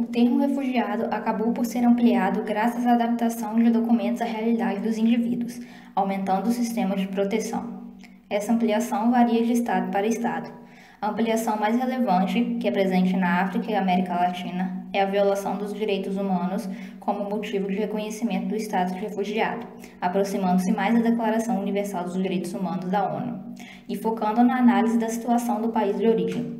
O termo refugiado acabou por ser ampliado graças à adaptação de documentos à realidade dos indivíduos, aumentando o sistema de proteção. Essa ampliação varia de estado para estado. A ampliação mais relevante, que é presente na África e América Latina, é a violação dos direitos humanos como motivo de reconhecimento do status de refugiado, aproximando-se mais da Declaração Universal dos Direitos Humanos da ONU e focando na análise da situação do país de origem.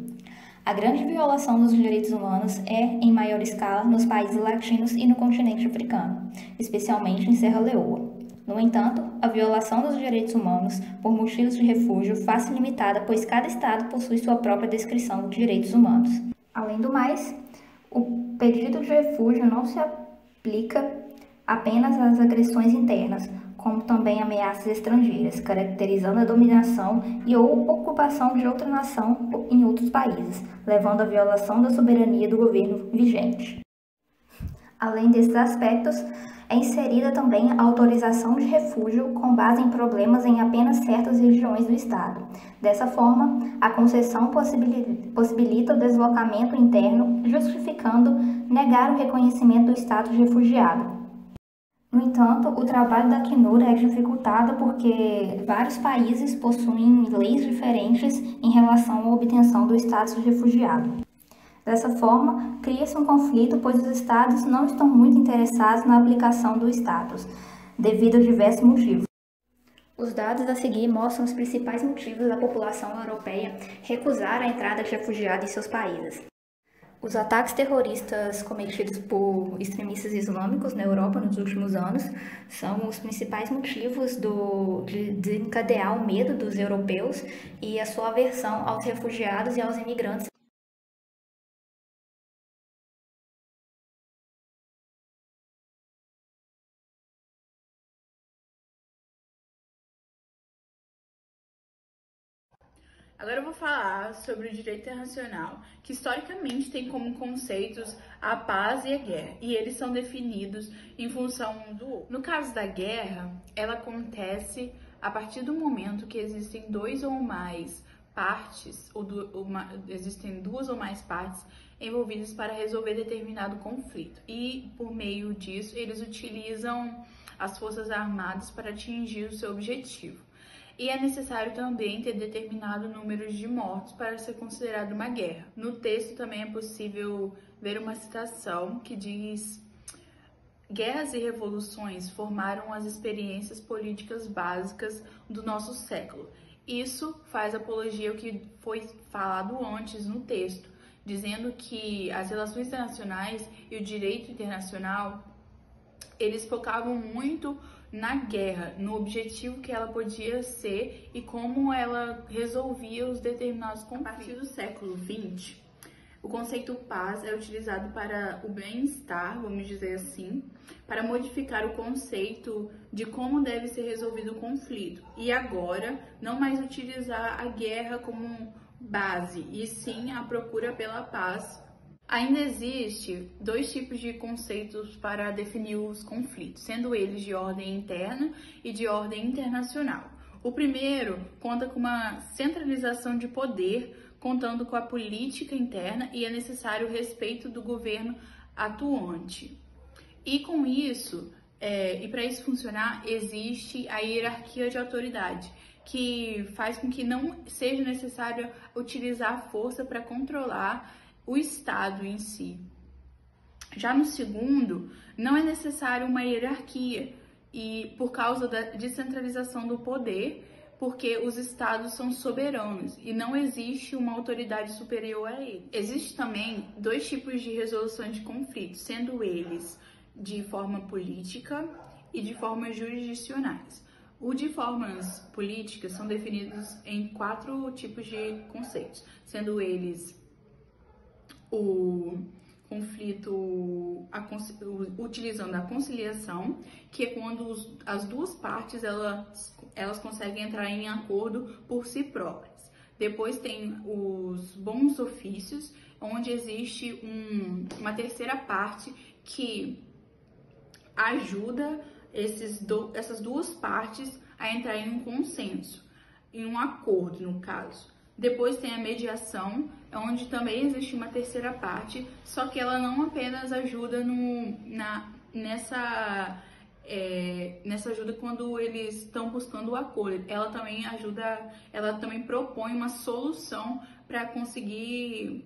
A grande violação dos direitos humanos é, em maior escala, nos países latinos e no continente africano, especialmente em Serra Leoa. No entanto, a violação dos direitos humanos por motivos de refúgio faz-se limitada, pois cada estado possui sua própria descrição de direitos humanos. Além do mais, o pedido de refúgio não se aplica apenas às agressões internas, como também ameaças estrangeiras, caracterizando a dominação e ou ocupação de outra nação em outros países, levando à violação da soberania do governo vigente. Além desses aspectos, é inserida também a autorização de refúgio com base em problemas em apenas certas regiões do Estado. Dessa forma, a concessão possibilita o deslocamento interno, justificando negar o reconhecimento do status de refugiado. No entanto, o trabalho da Acnur é dificultado porque vários países possuem leis diferentes em relação à obtenção do status de refugiado. Dessa forma, cria-se um conflito, pois os estados não estão muito interessados na aplicação do status, devido a diversos motivos. Os dados a seguir mostram os principais motivos da população europeia recusar a entrada de refugiados em seus países. Os ataques terroristas cometidos por extremistas islâmicos na Europa nos últimos anos são os principais motivos de desencadear o medo dos europeus e a sua aversão aos refugiados e aos imigrantes. Agora eu vou falar sobre o direito internacional, que historicamente tem como conceitos a paz e a guerra, e eles são definidos em função um do outro. No caso da guerra, ela acontece a partir do momento que existem dois ou mais partes, existem duas ou mais partes envolvidas para resolver determinado conflito. E por meio disso, eles utilizam as forças armadas para atingir o seu objetivo. E é necessário também ter determinado número de mortos para ser considerado uma guerra. No texto também é possível ver uma citação que diz: guerras e revoluções formaram as experiências políticas básicas do nosso século. Isso faz apologia ao que foi falado antes no texto, dizendo que as relações internacionais e o direito internacional, eles focavam muito na guerra, no objetivo que ela podia ser e como ela resolvia os determinados conflitos. A partir do século XX, o conceito paz é utilizado para o bem-estar, vamos dizer assim, para modificar o conceito de como deve ser resolvido o conflito. E agora, não mais utilizar a guerra como base, e sim a procura pela paz. Ainda existe dois tipos de conceitos para definir os conflitos, sendo eles de ordem interna e de ordem internacional. O primeiro conta com uma centralização de poder, contando com a política interna, e é necessário o respeito do governo atuante. E com isso, e para isso funcionar, existe a hierarquia de autoridade, que faz com que não seja necessário utilizar força para controlar o Estado em si. Já no segundo, não é necessário uma hierarquia, e por causa da descentralização do poder, porque os estados são soberanos e não existe uma autoridade superior a eles. Existe também dois tipos de resolução de conflitos, sendo eles de forma política e de formas jurisdicionais. O de formas políticas são definidos em 4 tipos de conceitos, sendo eles o conflito utilizando a conciliação, que é quando as duas partes elas conseguem entrar em acordo por si próprias. Depois tem os bons ofícios, onde existe uma terceira parte que ajuda essas duas partes a entrar em um consenso, em um acordo, no caso. Depois tem a mediação, onde também existe uma terceira parte, só que ela não apenas ajuda nessa ajuda quando eles estão buscando o acordo, ela também propõe uma solução para conseguir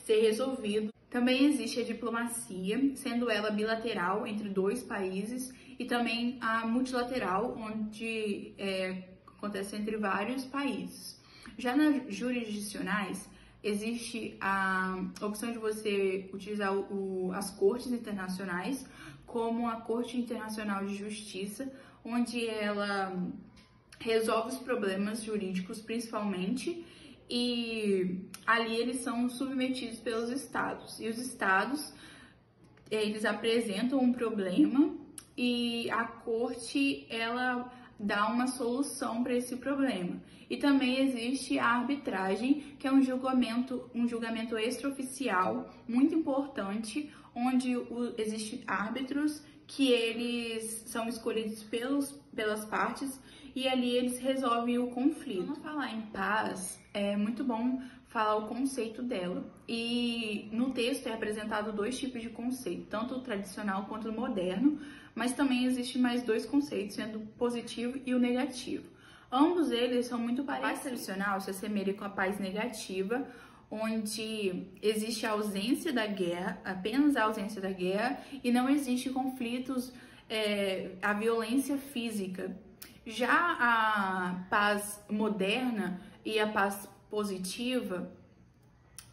ser resolvido. Também existe a diplomacia, sendo ela bilateral entre dois países, e também a multilateral, onde acontece entre vários países. Já nas jurisdicionais, existe a opção de você utilizar as cortes internacionais, como a Corte Internacional de Justiça, onde ela resolve os problemas jurídicos principalmente, e ali eles são submetidos pelos estados. E os estados, eles apresentam um problema e a corte, ela dá uma solução para esse problema. E também existe a arbitragem, que é um julgamento extraoficial muito importante, onde existem árbitros que eles são escolhidos pelas partes e ali eles resolvem o conflito. Vamos falar em paz, é muito bom falar o conceito dela. E no texto é apresentado dois tipos de conceito, tanto o tradicional quanto o moderno, mas também existem mais dois conceitos, sendo o positivo e o negativo. Ambos eles são muito parecidos. A paz tradicional se assemelha com a paz negativa, onde existe a ausência da guerra, apenas a ausência da guerra, e não existe conflitos, a violência física. Já a paz moderna e a paz positiva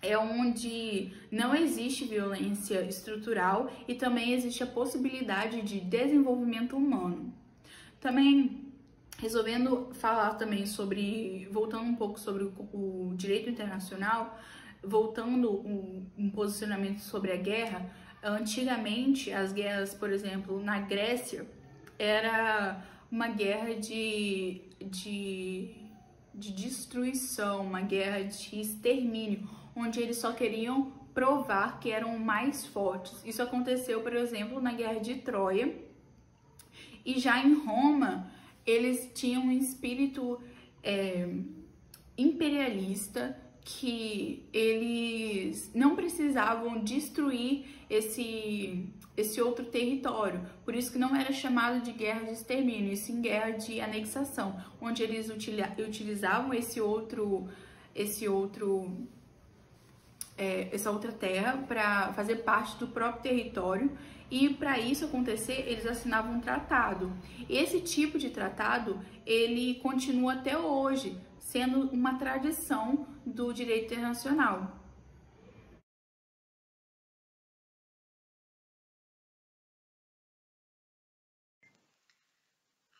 é onde não existe violência estrutural e também existe a possibilidade de desenvolvimento humano. Também voltando um pouco sobre o direito internacional, voltando um posicionamento sobre a guerra. Antigamente, as guerras, por exemplo, na Grécia, era uma guerra de destruição, uma guerra de extermínio, onde eles só queriam provar que eram mais fortes. Isso aconteceu, por exemplo, na Guerra de Troia. E já em Roma, eles tinham um espírito imperialista, que eles não precisavam destruir esse outro território. Por isso que não era chamado de guerra de extermínio, e sim guerra de anexação, onde eles utilizavam essa outra terra para fazer parte do próprio território. E para isso acontecer, eles assinavam um tratado. Esse tipo de tratado, ele continua até hoje, sendo uma tradição do direito internacional.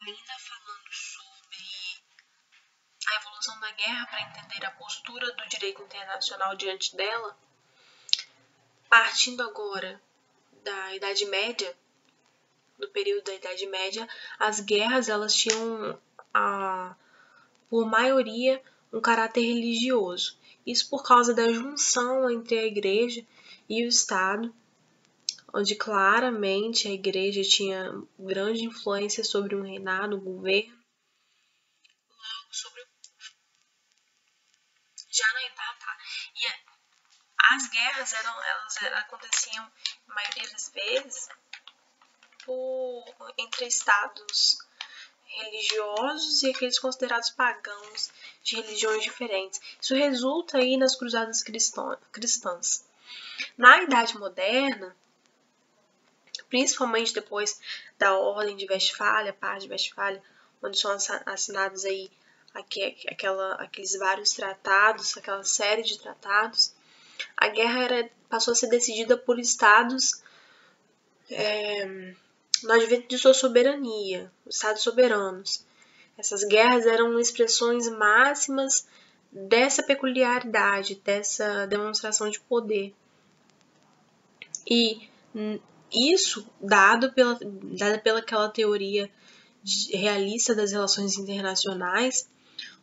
Ainda falando sobre a evolução da guerra para entender a postura do direito internacional diante dela, partindo agora da Idade Média, do período da Idade Média, as guerras elas tinham, por maioria, um caráter religioso. Isso por causa da junção entre a Igreja e o Estado, onde claramente a Igreja tinha grande influência sobre um reinado, um governo. As guerras elas aconteciam, a maioria das vezes, entre estados religiosos e aqueles considerados pagãos de religiões diferentes. Isso resulta aí nas cruzadas cristãs. Na Idade Moderna, principalmente depois da Ordem de Westfália, Paz de Westfália, onde são assinados aí aqueles vários tratados, aquela série de tratados, a guerra passou a ser decidida por estados no advento de sua soberania, estados soberanos. Essas guerras eram expressões máximas dessa peculiaridade, dessa demonstração de poder. E isso dado pela aquela teoria realista das relações internacionais,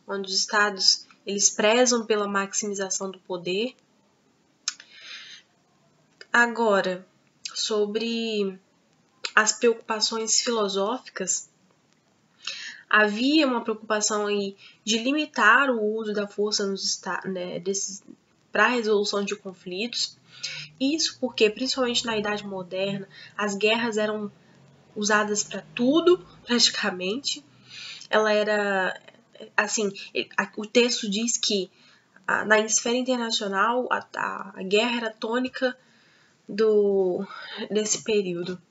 onde os estados eles prezam pela maximização do poder. Agora, sobre as preocupações filosóficas, havia uma preocupação aí de limitar o uso da força para a resolução de conflitos. Isso porque, principalmente na Idade Moderna, as guerras eram usadas para tudo, praticamente. Ela era, assim, o texto diz que na esfera internacional a guerra era tônica desse período.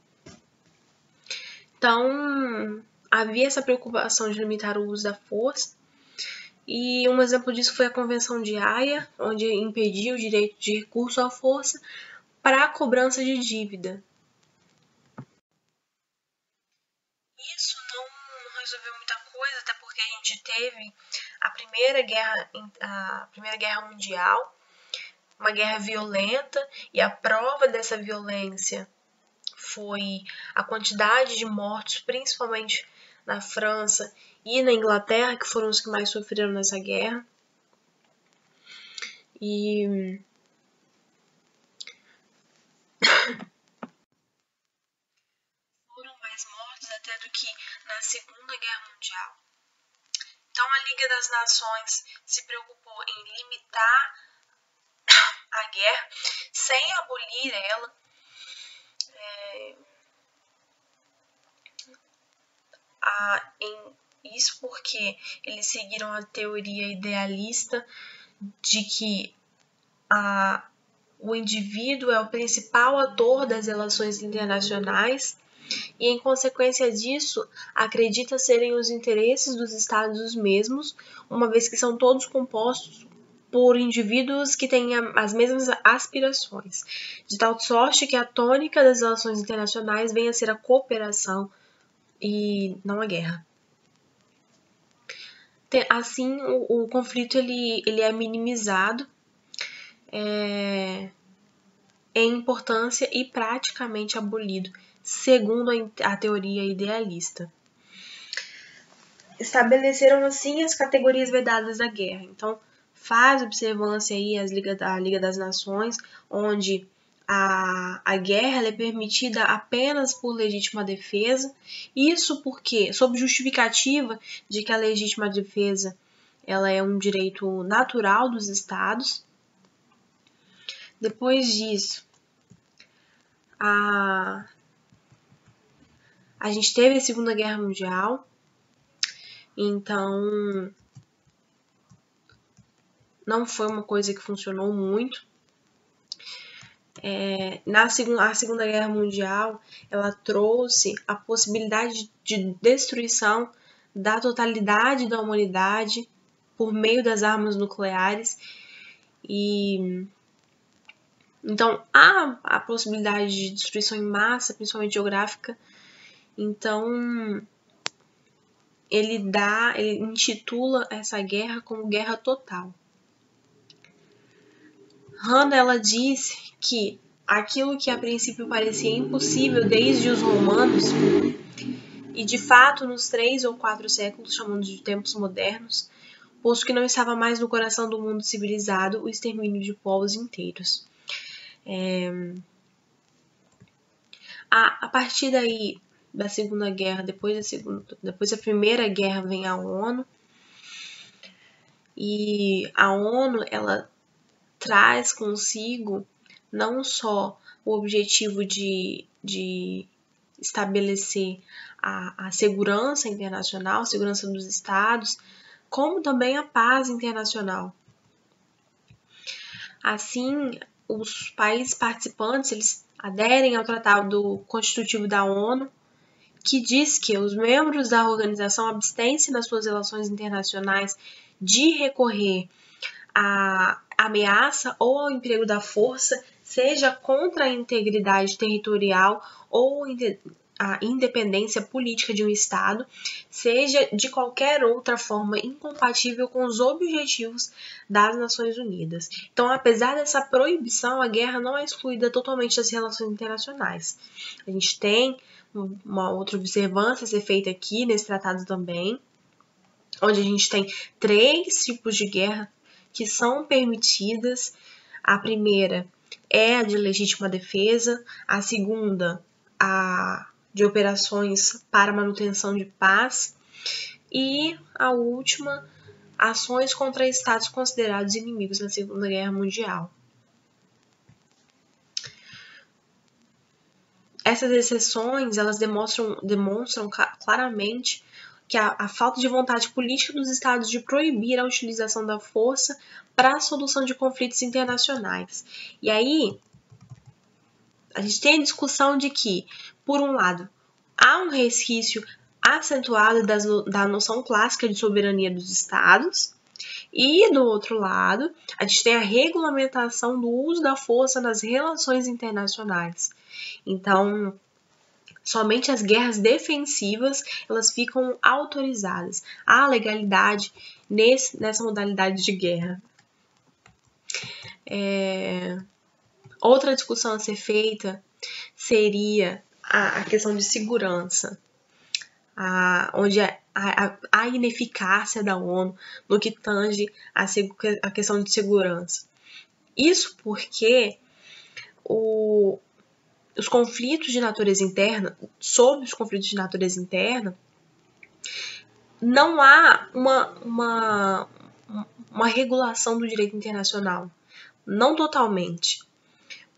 Então, havia essa preocupação de limitar o uso da força, e um exemplo disso foi a Convenção de Haia, onde impedia o direito de recurso à força para a cobrança de dívida. Isso não resolveu muita coisa, até porque a gente teve a Primeira Guerra Mundial, uma guerra violenta, e a prova dessa violência foi a quantidade de mortos, principalmente na França e na Inglaterra, que foram os que mais sofreram nessa guerra. E foram mais mortos até do que na Segunda Guerra Mundial. Então a Liga das Nações se preocupou em limitar a guerra sem abolir ela. Isso porque eles seguiram a teoria idealista de que o indivíduo é o principal ator das relações internacionais e, em consequência disso, acredita serem os interesses dos estados os mesmos, uma vez que são todos compostos por indivíduos que têm as mesmas aspirações, de tal sorte que a tônica das relações internacionais venha a ser a cooperação e não a guerra. Assim, o conflito ele é minimizado em importância e praticamente abolido, segundo a teoria idealista. Estabeleceram assim as categorias vedadas da guerra. Então, faz observância aí a Liga das Nações, onde a guerra é permitida apenas por legítima defesa. Isso porque, sob justificativa de que a legítima defesa ela é um direito natural dos estados. Depois disso, a gente teve a Segunda Guerra Mundial, então não foi uma coisa que funcionou muito. A Segunda Guerra Mundial, ela trouxe a possibilidade de destruição da totalidade da humanidade por meio das armas nucleares, e então há a possibilidade de destruição em massa, principalmente geográfica. Então ele intitula essa guerra como guerra total. Hanna, ela diz que aquilo que a princípio parecia impossível desde os romanos, e de fato nos 3 ou 4 séculos, chamando de tempos modernos, posto que não estava mais no coração do mundo civilizado o extermínio de povos inteiros. A partir daí, da Segunda Guerra, depois da Primeira Guerra, vem a ONU, e a ONU, ela traz consigo não só o objetivo de estabelecer a segurança internacional, a segurança dos estados, como também a paz internacional. Assim, os países participantes eles aderem ao Tratado Constitutivo da ONU, que diz que os membros da organização abstêm-se nas suas relações internacionais de recorrer à ameaça ou ao emprego da força, seja contra a integridade territorial ou a independência política de um Estado, seja de qualquer outra forma incompatível com os objetivos das Nações Unidas. Então, apesar dessa proibição, a guerra não é excluída totalmente das relações internacionais. A gente tem uma outra observância a ser feita aqui nesse tratado também, onde a gente tem 3 tipos de guerra que são permitidas. A primeira é a de legítima defesa, a segunda, a de operações para manutenção de paz, e a última, ações contra estados considerados inimigos na Segunda Guerra Mundial. Essas exceções, elas demonstram claramente que a falta de vontade política dos estados de proibir a utilização da força para a solução de conflitos internacionais. E aí, a gente tem a discussão de que, por um lado, há um resquício acentuado da noção clássica de soberania dos estados, e, do outro lado, a gente tem a regulamentação do uso da força nas relações internacionais. Então, somente as guerras defensivas elas ficam autorizadas. Há legalidade nessa modalidade de guerra. Outra discussão a ser feita seria a questão de segurança, onde a ineficácia da ONU no que tange a questão de segurança. Isso porque os conflitos de natureza interna, sobre os conflitos de natureza interna, não há uma regulação do direito internacional. Não totalmente,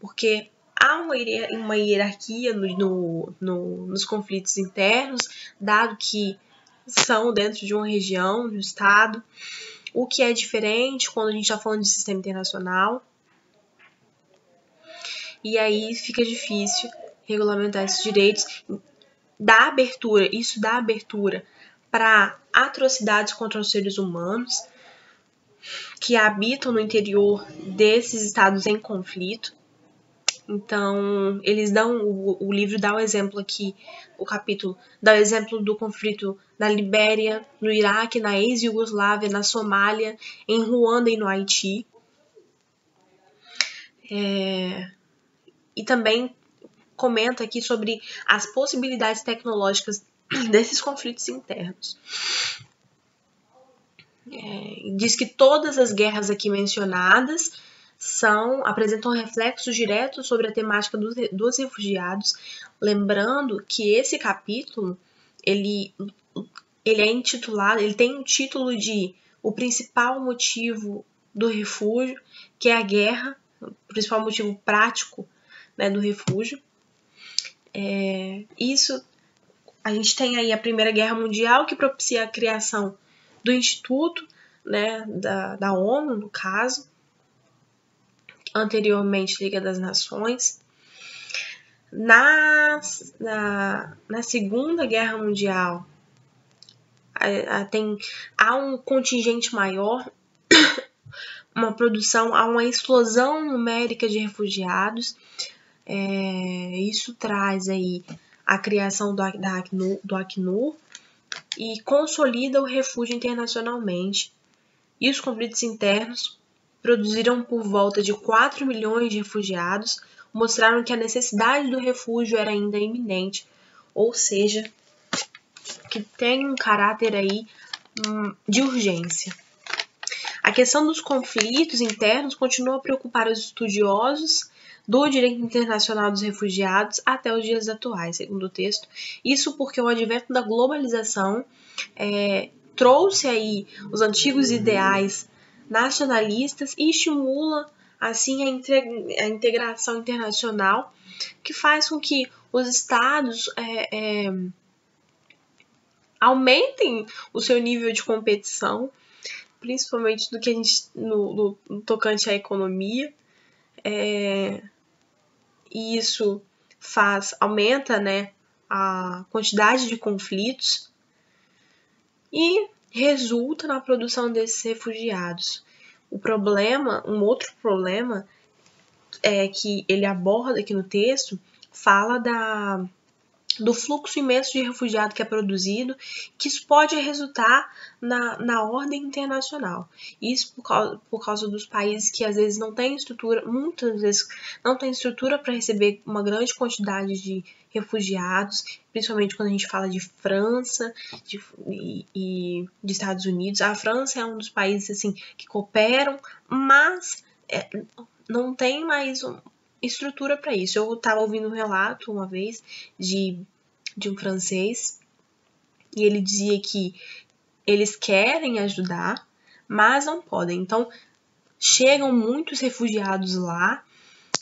porque há uma hierarquia nos conflitos internos, dado que são dentro de uma região, de um estado, o que é diferente quando a gente está falando de sistema internacional. E aí fica difícil regulamentar esses direitos. Isso dá abertura para atrocidades contra os seres humanos que habitam no interior desses estados em conflito. Então, o livro dá o exemplo aqui, o capítulo dá o exemplo do conflito na Libéria, no Iraque, na ex-Iugoslávia, na Somália, em Ruanda e no Haiti. E também comenta aqui sobre as possibilidades tecnológicas desses conflitos internos. Diz que todas as guerras aqui mencionadas apresentam reflexos diretos sobre a temática dos refugiados, lembrando que esse capítulo ele é intitulado, ele tem o título de O Principal Motivo do Refúgio, que é a guerra, o principal motivo prático, né, do refúgio. A gente tem aí a Primeira Guerra Mundial, que propicia a criação do Instituto, né, da ONU, no caso, anteriormente Liga das Nações. Na Segunda Guerra Mundial, há um contingente maior, há uma explosão numérica de refugiados. Isso traz aí a criação do Acnur e consolida o refúgio internacionalmente. E os conflitos internos produziram por volta de 4 milhões de refugiados, mostraram que a necessidade do refúgio era ainda iminente, ou seja, que tem um caráter aí de urgência. A questão dos conflitos internos continua a preocupar os estudiosos do direito internacional dos refugiados até os dias atuais, segundo o texto. Isso porque o advento da globalização trouxe aí os antigos ideais nacionalistas e estimula assim a integração internacional, que faz com que os estados aumentem o seu nível de competição, principalmente do que a gente no tocante à economia, e isso aumenta, né, a quantidade de conflitos e resulta na produção desses refugiados. Um outro problema que ele aborda aqui no texto, fala do fluxo imenso de refugiado que é produzido, que isso pode resultar na ordem internacional. Isso por causa dos países que às vezes não têm estrutura, muitas vezes não têm estrutura para receber uma grande quantidade de refugiados, principalmente quando a gente fala de França e de Estados Unidos. A França é um dos países assim, que cooperam, mas não tem mais estrutura para isso. Eu estava ouvindo um relato uma vez de um francês e ele dizia que eles querem ajudar, mas não podem. Então, chegam muitos refugiados lá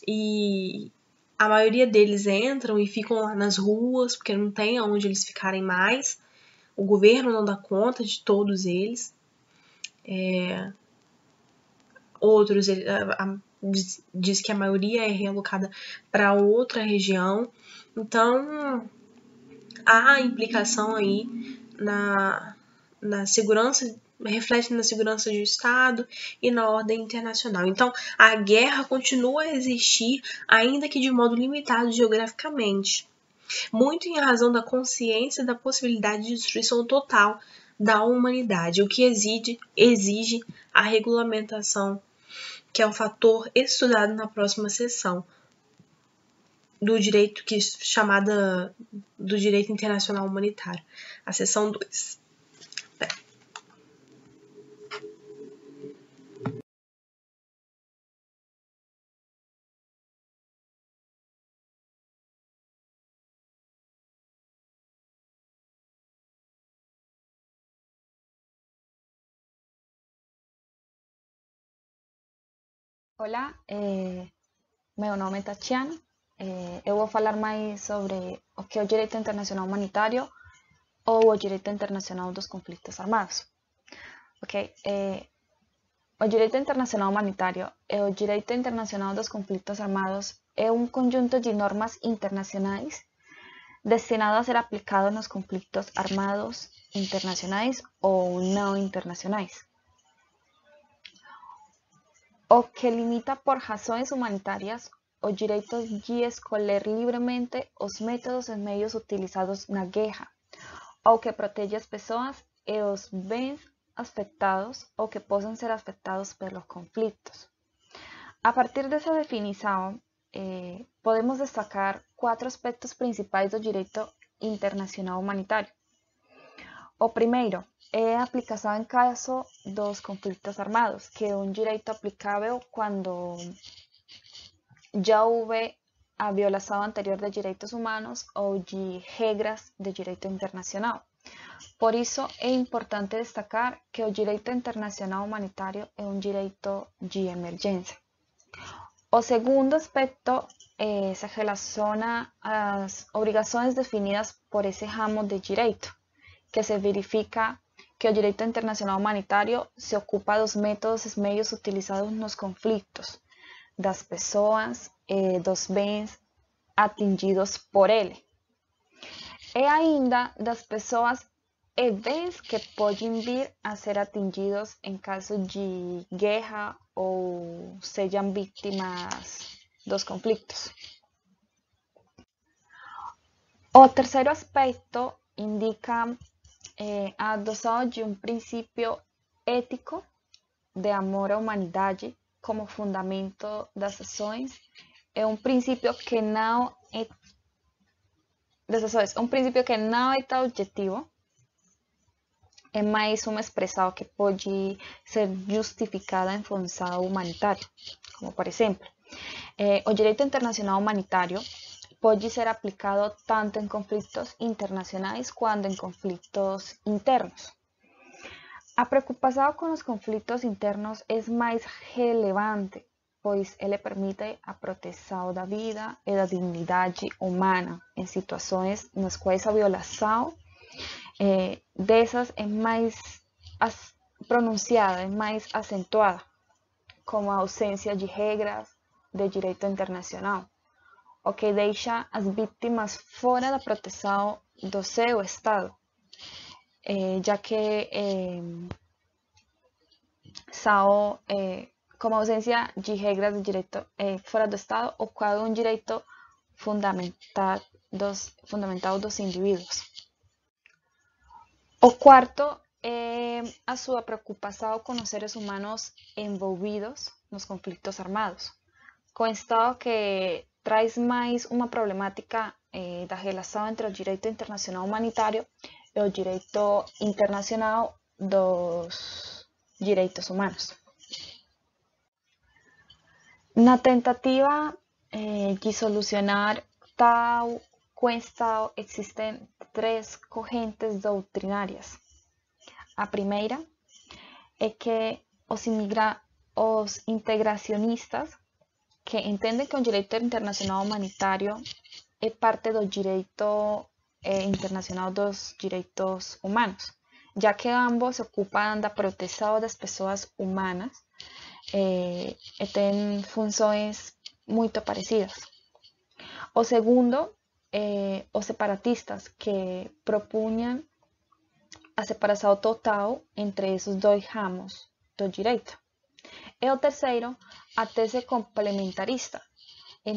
e a maioria deles entram e ficam lá nas ruas, porque não tem aonde eles ficarem mais. O governo não dá conta de todos eles. Outros, diz que a maioria é realocada para outra região. Então, há implicação aí na segurança, reflete na segurança do Estado e na ordem internacional. Então, a guerra continua a existir, ainda que de modo limitado geograficamente, muito em razão da consciência da possibilidade de destruição total da humanidade, o que exige a regulamentação, que é um fator estudado na próxima sessão do direito, que é chamada do direito internacional humanitário, a seção 2. Olá, meu nome é Tatiana. Eu vou falar mais sobre o que é o direito internacional humanitário ou o direito internacional dos conflitos armados. Ok? O direito internacional humanitário e o direito internacional dos conflitos armados é um conjunto de normas internacionais destinado a ser aplicado nos conflitos armados internacionais ou não internacionais. O que limita por razões humanitárias o direito de escolher livremente os métodos e meios utilizados na guerra, ou que protege as pessoas e os bens afetados ou que possam ser afetados pelos conflitos. A partir dessa definição, podemos destacar 4 aspectos principais do direito internacional humanitário. O primeiro é a aplicação em caso dos conflitos armados, que é um direito aplicável quando já houve a violação anterior de direitos humanos ou de regras de direito internacional. Por isso, é importante destacar que o direito internacional humanitário é um direito de emergência. O segundo aspecto se relaciona às obrigações definidas por esse ramo de direito, que se verifica que o direito internacional humanitário se ocupa dos métodos e meios utilizados nos conflitos, das pessoas e dos bens atingidos por ele, e ainda das pessoas e bens que podem vir a ser atingidos em caso de guerra ou sejam vítimas dos conflitos. O terceiro aspecto indica a adoção de um princípio ético de amor à humanidade como fundamento das ações. É um princípio que não é tão objetivo, é mais uma expressão que pode ser justificada em função humanitária, como por exemplo, o direito internacional humanitário pode ser aplicado tanto em conflitos internacionais quanto em conflitos internos. A preocupação com os conflitos internos é mais relevante, pois ele permite a proteção da vida e da dignidade humana em situações nas quais a violação dessas é mais pronunciada, é mais acentuada, como a ausência de regras de direito internacional, o que deixa as vítimas fora da proteção do seu Estado, já que são como ausência de regras de direito fora do Estado, ocorre um direito fundamental dos indivíduos. O quarto é a sua preocupação com os seres humanos envolvidos nos conflitos armados, constado que traz mais uma problemática da relação entre o direito internacional humanitário e o direito internacional dos direitos humanos. Na tentativa de solucionar tal questão, existem 3 correntes doutrinárias. A primeira é que os integracionistas, que entendem que o direito internacional humanitário é parte do direito internacional dos direitos humanos, já que ambos se ocupam da proteção das pessoas humanas e têm funções muito parecidas. O segundo, os separatistas, que propunham a separação total entre esses dois ramos do direito. E o terceiro, a tese complementarista, é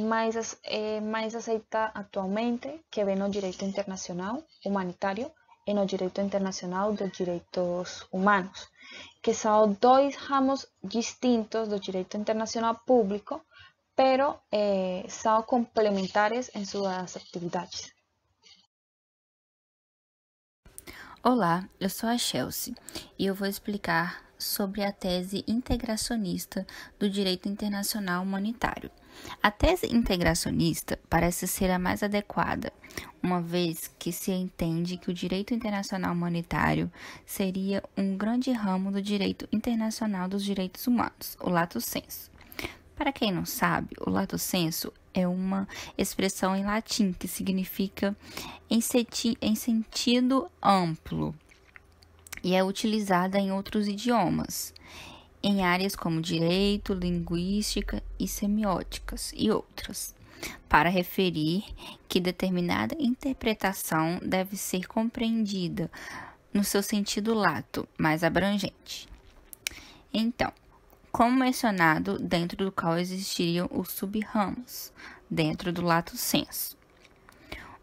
mais aceita atualmente, que vem no direito internacional humanitário e no direito internacional dos direitos humanos, que são dois ramos distintos do direito internacional público, pero são complementares em suas atividades. Olá, eu sou a Chelsea e eu vou explicar sobre a tese integracionista do direito internacional humanitário. A tese integracionista parece ser a mais adequada, uma vez que se entende que o direito internacional humanitário seria um grande ramo do direito internacional dos direitos humanos, o lato sensu. Para quem não sabe, o lato sensu é uma expressão em latim que significa em sentido amplo e é utilizada em outros idiomas, em áreas como direito, linguística e semióticas e outras, para referir que determinada interpretação deve ser compreendida no seu sentido lato, mais abrangente. Então, como mencionado, dentro do qual existiriam os sub-ramos, dentro do lato sensu.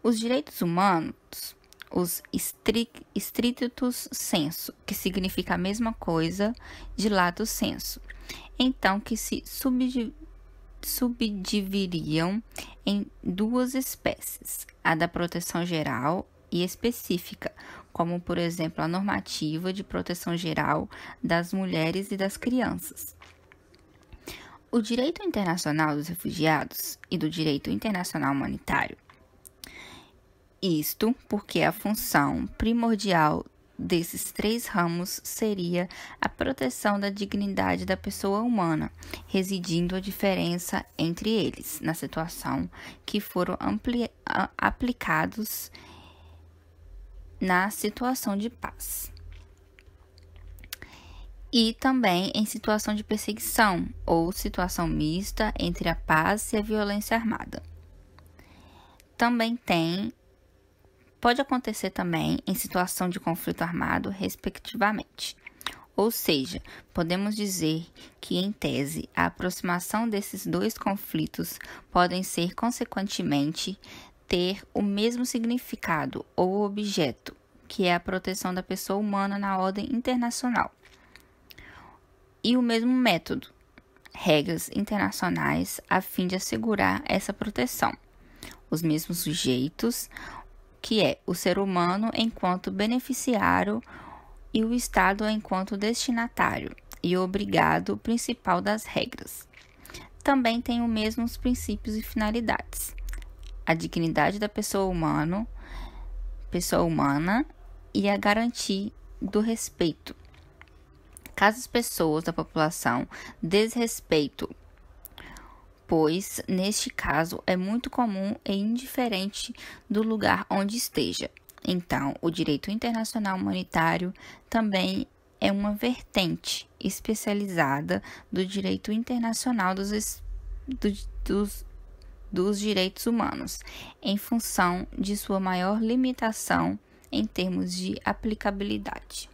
Os direitos humanos, os strictus sensu, que significa a mesma coisa de lato sensu, então que se subdividiriam em duas espécies, a da proteção geral e específica, como, por exemplo, a normativa de proteção geral das mulheres e das crianças. O direito internacional dos refugiados e do direito internacional humanitário. Isto porque a função primordial desses três ramos seria a proteção da dignidade da pessoa humana, residindo a diferença entre eles, na situação que foram aplicados na situação de paz. E também em situação de perseguição ou situação mista entre a paz e a violência armada. Pode acontecer também em situação de conflito armado, respectivamente. Ou seja, podemos dizer que, em tese, a aproximação desses dois conflitos podem ser, consequentemente, ter o mesmo significado ou objeto, que é a proteção da pessoa humana na ordem internacional. E o mesmo método, regras internacionais a fim de assegurar essa proteção. Os mesmos sujeitos, que é o ser humano enquanto beneficiário e o Estado enquanto destinatário e obrigado principal das regras. Também tem os mesmos princípios e finalidades. A dignidade da pessoa humana e a garantia do respeito. Caso as pessoas da população desrespeitem, pois, neste caso, é muito comum e indiferente do lugar onde esteja. Então, o direito internacional humanitário também é uma vertente especializada do direito internacional dos direitos humanos, em função de sua maior limitação em termos de aplicabilidade.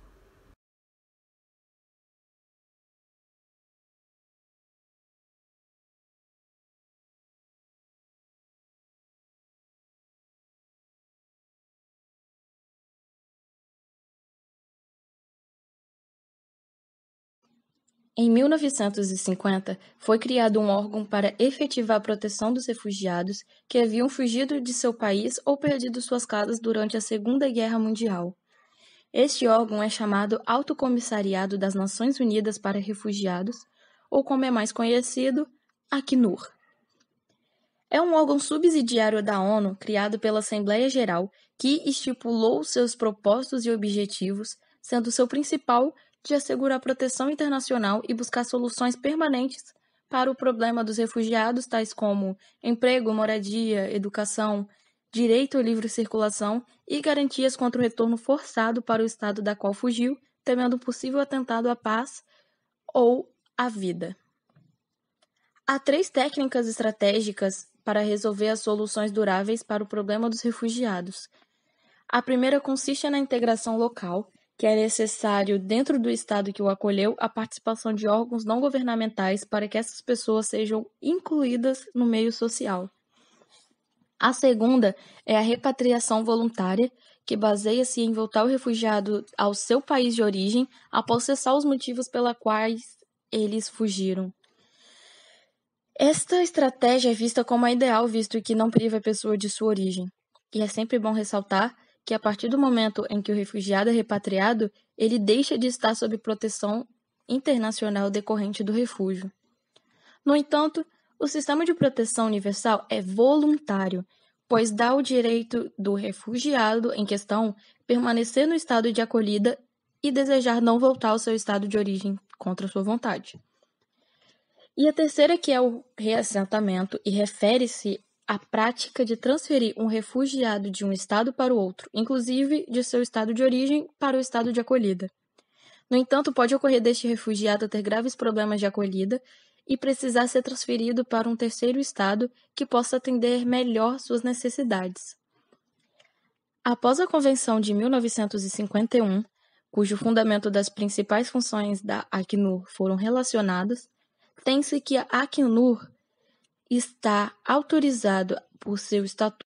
Em 1950, foi criado um órgão para efetivar a proteção dos refugiados que haviam fugido de seu país ou perdido suas casas durante a Segunda Guerra Mundial. Este órgão é chamado Alto Comissariado das Nações Unidas para Refugiados, ou como é mais conhecido, Acnur. É um órgão subsidiário da ONU criado pela Assembleia Geral que estipulou seus propósitos e objetivos, sendo seu principal de assegurar proteção internacional e buscar soluções permanentes para o problema dos refugiados, tais como emprego, moradia, educação, direito à livre circulação e garantias contra o retorno forçado para o estado da qual fugiu, temendo um possível atentado à paz ou à vida. Há 3 técnicas estratégicas para resolver as soluções duráveis para o problema dos refugiados. A primeira consiste na integração local, que é necessário, dentro do Estado que o acolheu, a participação de órgãos não governamentais para que essas pessoas sejam incluídas no meio social. A segunda é a repatriação voluntária, que baseia-se em voltar o refugiado ao seu país de origem após cessar os motivos pelos quais eles fugiram. Esta estratégia é vista como a ideal, visto que não priva a pessoa de sua origem. E é sempre bom ressaltar que a partir do momento em que o refugiado é repatriado, ele deixa de estar sob proteção internacional decorrente do refúgio. No entanto, o sistema de proteção universal é voluntário, pois dá o direito do refugiado em questão permanecer no estado de acolhida e desejar não voltar ao seu estado de origem contra sua vontade. E a terceira, que é o reassentamento, e refere-se à prática de transferir um refugiado de um estado para o outro, inclusive de seu estado de origem para o estado de acolhida. No entanto, pode ocorrer deste refugiado ter graves problemas de acolhida e precisar ser transferido para um terceiro estado que possa atender melhor suas necessidades. Após a Convenção de 1951, cujo fundamento das principais funções da Acnur foram relacionadas, tem-se que a Acnur está autorizado por seu estatuto